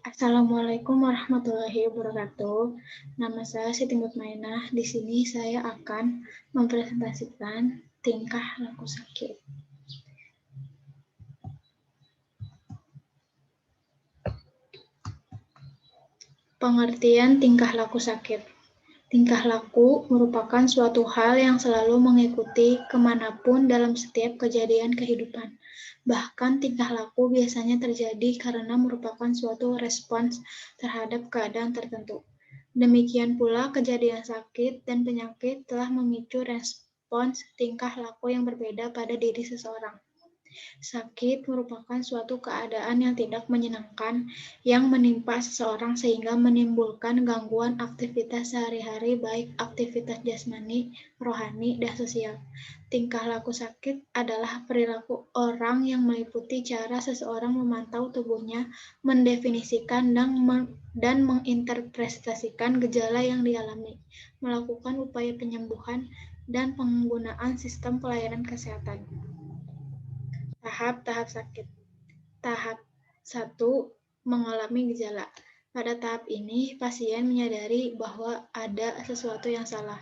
Assalamualaikum warahmatullahi wabarakatuh. Nama saya Siti Mutmainah. Di sini saya akan mempresentasikan tingkah laku sakit. Pengertian tingkah laku sakit. Tingkah laku merupakan suatu hal yang selalu mengikuti kemanapun dalam setiap kejadian kehidupan. Bahkan tingkah laku biasanya terjadi karena merupakan suatu respons terhadap keadaan tertentu. Demikian pula kejadian sakit dan penyakit telah memicu respons tingkah laku yang berbeda pada diri seseorang. Sakit merupakan suatu keadaan yang tidak menyenangkan yang menimpa seseorang sehingga menimbulkan gangguan aktivitas sehari-hari baik aktivitas jasmani, rohani, dan sosial. Tingkah laku sakit adalah perilaku orang yang meliputi cara seseorang memantau tubuhnya, mendefinisikan dan menginterpretasikan gejala yang dialami, melakukan upaya penyembuhan, dan penggunaan sistem pelayanan kesehatan. Tahap-tahap sakit. Tahap 1. Mengalami gejala. Pada tahap ini, pasien menyadari bahwa ada sesuatu yang salah.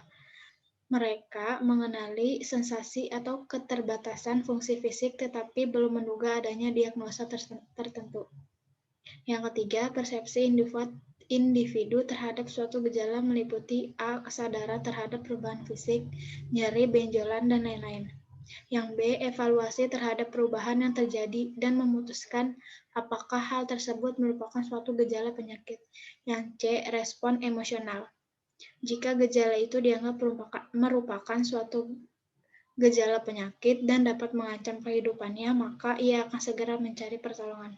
Mereka mengenali sensasi atau keterbatasan fungsi fisik tetapi belum menduga adanya diagnosa tertentu. Yang ketiga, persepsi individu terhadap suatu gejala meliputi A. Kesadaran terhadap perubahan fisik, nyeri, benjolan, dan lain-lain. Yang B. Evaluasi terhadap perubahan yang terjadi dan memutuskan apakah hal tersebut merupakan suatu gejala penyakit. Yang C. Respon emosional. Jika gejala itu dianggap merupakan suatu gejala penyakit dan dapat mengancam kehidupannya, maka ia akan segera mencari pertolongan.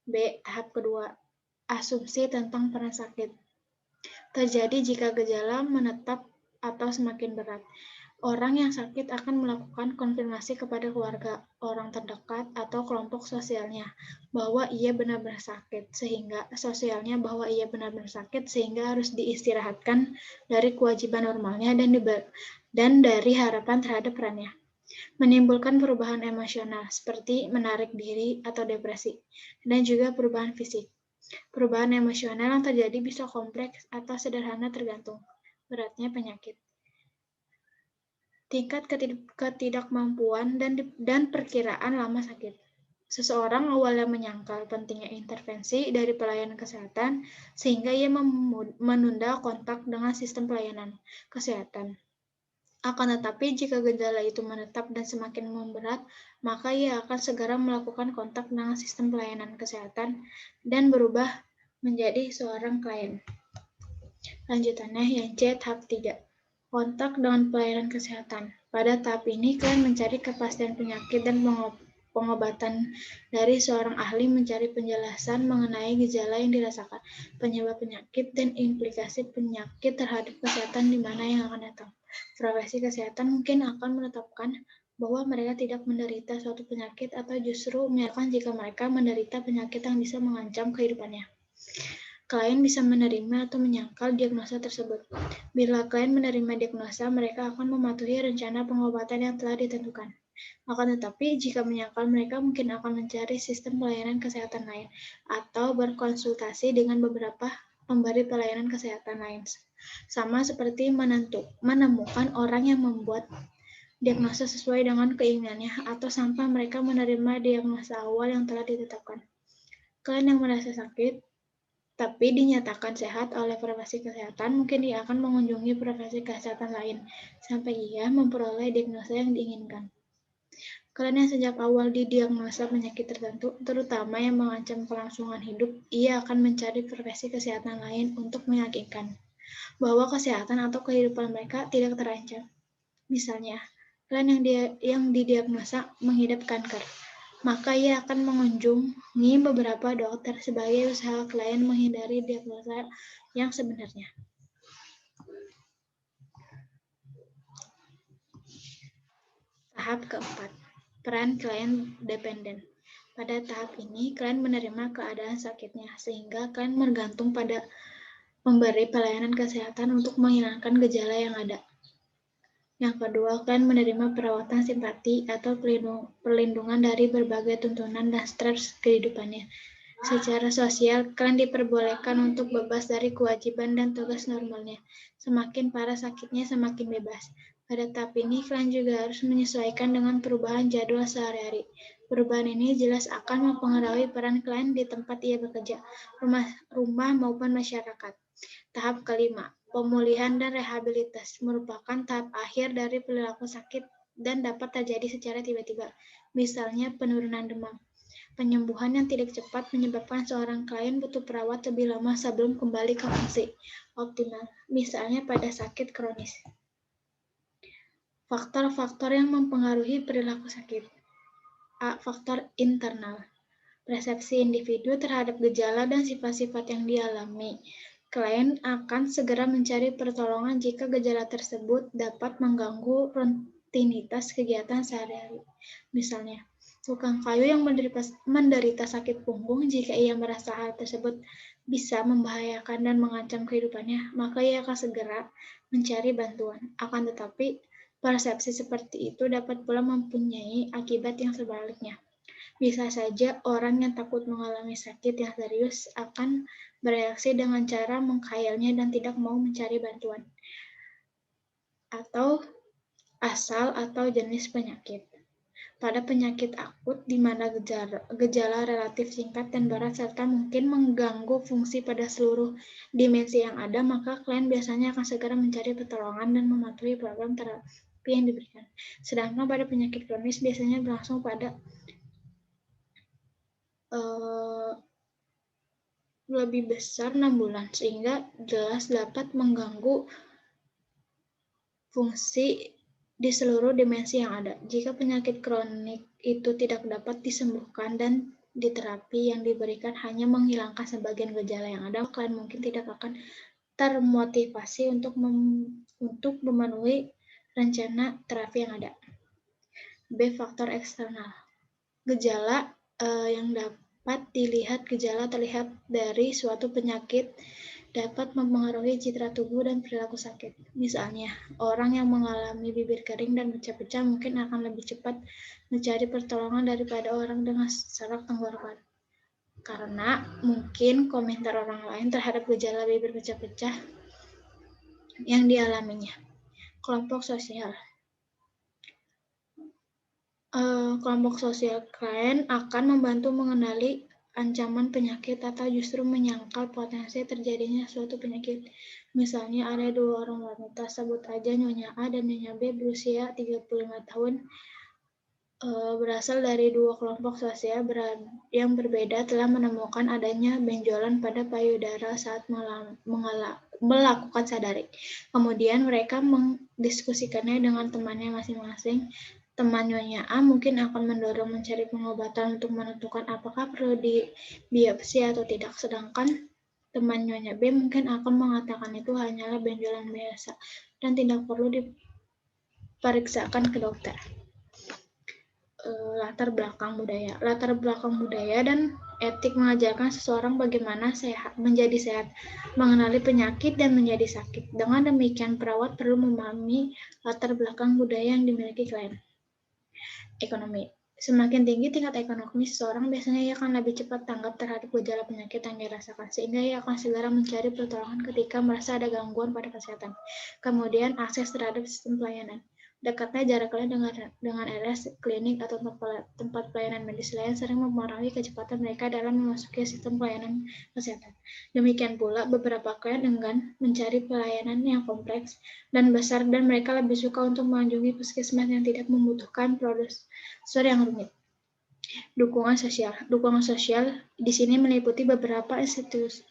B. Tahap kedua. Asumsi tentang peran sakit. Terjadi jika gejala menetap atau semakin berat. Orang yang sakit akan melakukan konfirmasi kepada keluarga, orang terdekat, atau kelompok sosialnya bahwa ia benar-benar sakit, sehingga harus diistirahatkan dari kewajiban normalnya dan dari harapan terhadap perannya. Menimbulkan perubahan emosional seperti menarik diri atau depresi, dan juga perubahan fisik. Perubahan emosional yang terjadi bisa kompleks atau sederhana tergantung beratnya penyakit. Tingkat ketidakmampuan dan perkiraan lama sakit. Seseorang awalnya menyangkal pentingnya intervensi dari pelayanan kesehatan sehingga ia menunda kontak dengan sistem pelayanan kesehatan. Akan tetapi jika gejala itu menetap dan semakin memberat, maka ia akan segera melakukan kontak dengan sistem pelayanan kesehatan dan berubah menjadi seorang klien. Lanjutannya yang C, tahap 3. Kontak dengan pelayanan kesehatan. Pada tahap ini, klien mencari kepastian penyakit dan pengobatan dari seorang ahli, mencari penjelasan mengenai gejala yang dirasakan, penyebab penyakit, dan implikasi penyakit terhadap kesehatan di mana yang akan datang. Profesi kesehatan mungkin akan menetapkan bahwa mereka tidak menderita suatu penyakit atau justru menyatakan jika mereka menderita penyakit yang bisa mengancam kehidupannya. Klien bisa menerima atau menyangkal diagnosa tersebut. Bila klien menerima diagnosa, mereka akan mematuhi rencana pengobatan yang telah ditentukan. Akan tetapi, jika menyangkal, mereka mungkin akan mencari sistem pelayanan kesehatan lain atau berkonsultasi dengan beberapa pemberi pelayanan kesehatan lain. Sama seperti menemukan orang yang membuat diagnosa sesuai dengan keinginannya atau sampai mereka menerima diagnosa awal yang telah ditetapkan. Klien yang merasa sakit tapi dinyatakan sehat oleh profesi kesehatan, mungkin ia akan mengunjungi profesi kesehatan lain sampai ia memperoleh diagnosa yang diinginkan. Klien yang sejak awal didiagnosa penyakit tertentu, terutama yang mengancam kelangsungan hidup, ia akan mencari profesi kesehatan lain untuk meyakinkan bahwa kesehatan atau kehidupan mereka tidak terancam. Misalnya, klien yang didiagnosa mengidap kanker, maka ia akan mengunjungi beberapa dokter sebagai usaha klien menghindari diagnosa yang sebenarnya. Tahap keempat, peran klien dependen. Pada tahap ini, klien menerima keadaan sakitnya, sehingga klien bergantung pada pemberi pelayanan kesehatan untuk menghilangkan gejala yang ada. Yang kedua, klien menerima perawatan simpati atau perlindungan dari berbagai tuntunan dan stres kehidupannya. Secara sosial, klien diperbolehkan untuk bebas dari kewajiban dan tugas normalnya. Semakin parah sakitnya, semakin bebas. Pada tahap ini, klien juga harus menyesuaikan dengan perubahan jadwal sehari-hari. Perubahan ini jelas akan mempengaruhi peran klien di tempat ia bekerja, rumah maupun masyarakat. Tahap kelima, pemulihan dan rehabilitasi merupakan tahap akhir dari perilaku sakit dan dapat terjadi secara tiba-tiba, misalnya penurunan demam. Penyembuhan yang tidak cepat menyebabkan seorang klien butuh perawat lebih lama sebelum kembali ke fungsi optimal, misalnya pada sakit kronis. Faktor-faktor yang mempengaruhi perilaku sakit. A. Faktor internal. Persepsi individu terhadap gejala dan sifat-sifat yang dialami. Klien akan segera mencari pertolongan jika gejala tersebut dapat mengganggu rutinitas kegiatan sehari-hari. Misalnya, tukang kayu yang menderita sakit punggung, jika ia merasa hal tersebut bisa membahayakan dan mengancam kehidupannya, maka ia akan segera mencari bantuan. Akan tetapi, persepsi seperti itu dapat pula mempunyai akibat yang sebaliknya. Bisa saja orang yang takut mengalami sakit yang serius akan bereaksi dengan cara menghayalnya dan tidak mau mencari bantuan. Atau asal atau jenis penyakit. Pada penyakit akut, di mana gejala relatif singkat dan berat serta mungkin mengganggu fungsi pada seluruh dimensi yang ada, maka klien biasanya akan segera mencari pertolongan dan mematuhi program terapi yang diberikan. Sedangkan pada penyakit kronis biasanya berlangsung pada lebih besar 6 bulan, sehingga jelas dapat mengganggu fungsi di seluruh dimensi yang ada. Jika penyakit kronik itu tidak dapat disembuhkan dan di terapi yang diberikan hanya menghilangkan sebagian gejala yang ada, klien mungkin tidak akan termotivasi untuk memenuhi rencana terapi yang ada. B. Faktor eksternal. Gejala yang dapat dilihat. Gejala terlihat dari suatu penyakit dapat mempengaruhi citra tubuh dan perilaku sakit. Misalnya, orang yang mengalami bibir kering dan pecah-pecah mungkin akan lebih cepat mencari pertolongan daripada orang dengan sesak tenggorokan. Karena mungkin komentar orang lain terhadap gejala bibir pecah-pecah yang dialaminya. Kelompok sosial. Kelompok sosial klien akan membantu mengenali ancaman penyakit atau justru menyangkal potensi terjadinya suatu penyakit. Misalnya ada dua orang wanita, sebut aja Nyonya A dan Nyonya B, berusia 35 tahun, berasal dari dua kelompok sosial yang berbeda, telah menemukan adanya benjolan pada payudara saat melakukan sadari. Kemudian mereka mendiskusikannya dengan temannya masing-masing. Teman Nyonya A mungkin akan mendorong mencari pengobatan untuk menentukan apakah perlu dibiopsi atau tidak, sedangkan teman Nyonya B mungkin akan mengatakan itu hanyalah benjolan biasa dan tidak perlu diperiksakan ke dokter. Latar belakang budaya dan etik mengajarkan seseorang bagaimana menjadi sehat, mengenali penyakit dan menjadi sakit. Dengan demikian, perawat perlu memahami latar belakang budaya yang dimiliki klien. Ekonomi. Semakin tinggi tingkat ekonomi seseorang, biasanya ia akan lebih cepat tanggap terhadap gejala penyakit yang dirasakan, sehingga ia akan segera mencari pertolongan ketika merasa ada gangguan pada kesehatan. Kemudian, akses terhadap sistem pelayanan. Dekatnya jaraknya dengan RS, klinik, atau tempat pelayanan medis lain sering mempengaruhi kecepatan mereka dalam memasuki sistem pelayanan kesehatan. Demikian pula, beberapa klien enggan mencari pelayanan yang kompleks dan besar, dan mereka lebih suka untuk mengunjungi puskesmas yang tidak membutuhkan prosedur yang rumit. Dukungan sosial. Dukungan sosial di sini meliputi beberapa institusi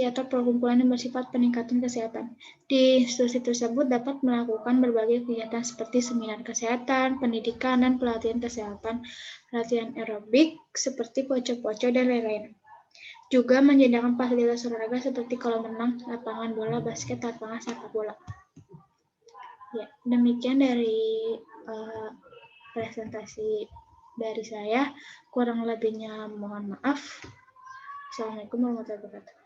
atau perkumpulan yang bersifat peningkatan kesehatan. Di institusi tersebut dapat melakukan berbagai kegiatan seperti seminar kesehatan, pendidikan, dan pelatihan kesehatan, latihan aerobik seperti poco-poco, dan lain-lain. Juga menyediakan fasilitas olahraga seperti kolam renang, lapangan bola basket, lapangan sepak bola. Ya, demikian dari presentasi dari saya. Kurang lebihnya mohon maaf. Assalamualaikum warahmatullahi wabarakatuh.